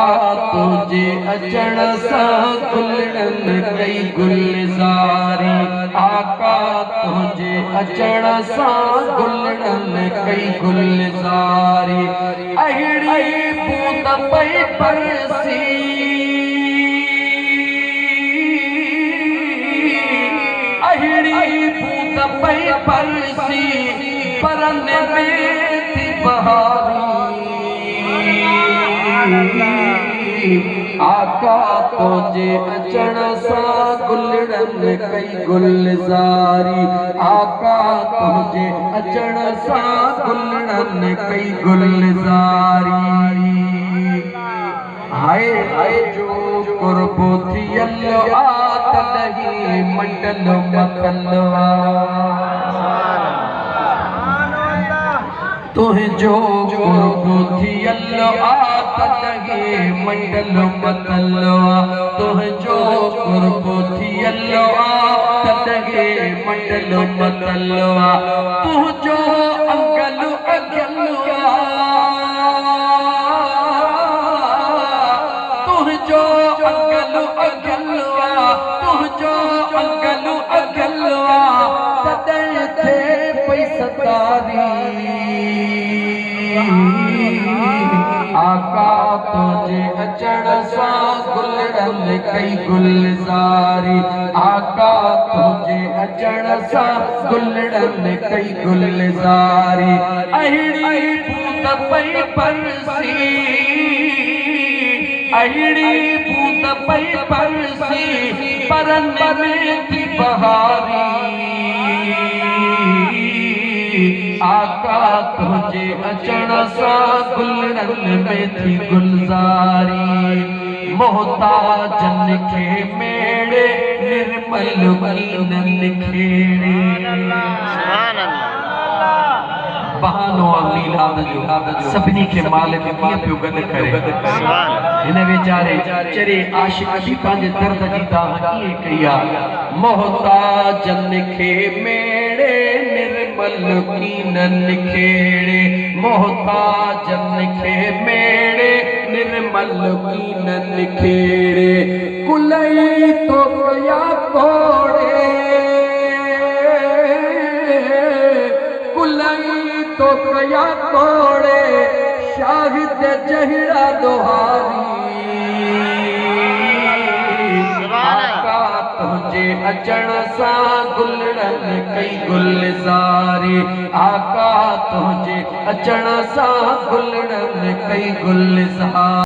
तुझे अचण सां गुलड़न कई गुलज़ारी। आका तुझे अचण सां गुलड़न कई गुलज़ारी। अहिड़ी बूंद पई बरसी, अहिड़ी बूंद पई बरसी, परन में थी बहारी। आका तुझे अचण सां गुलड़न कई गुलज़ारी। आका तुझे अचण सां गुलड़न कई गुलज़ारी। हाय हाय जो कुर्बो थियल आतलही मंडल मतलवा। तुझो कुर्बो थियल आतलही मंडल मतलवा। तुझो कुर्बो थियल आतलही मंडल मतलवा। तुझो अंगल अगलवा, तुझो अंगल अगलवा, तुझो अंगल अगलवा। तदन थे पई सतारी। आका तुझे अचण सां गुलड़न कई गुलज़ारी। आका तुझे अचण सां गुलड़न कई गुलज़ारी। अहिड़ी बूंद पई बरसी, अहिड़ी बूंद पई बरसी, परन में थी बहारी। आका तुझे अचण सां गुलड़न में थी गुलज़ारी। मोहताजन खे मेड़े निर्मल कीनन खेड़े। बहानो मीलाद जो सभिनी खे मालिक कीअं पियो गॾु करे। हिन वीचारे चरे आशिक़ बि पंहिंजे दर्द जी दाह कीअं कई आहे। मोहताजन खे मेड़े निर्मल कीनन खेड़े। मोहताजन खे मेड़े निर्मल कीनन खेड़े। कुलई तो कया कोड़े, कुलई तो कया कोड़े, शाहिद जहिड़ा दोहारी। आका तुझे अचण सां गुलड़न कई गुलज़ारी। आका तुझे अचण सां गुलड़न कई गुलज़ारी।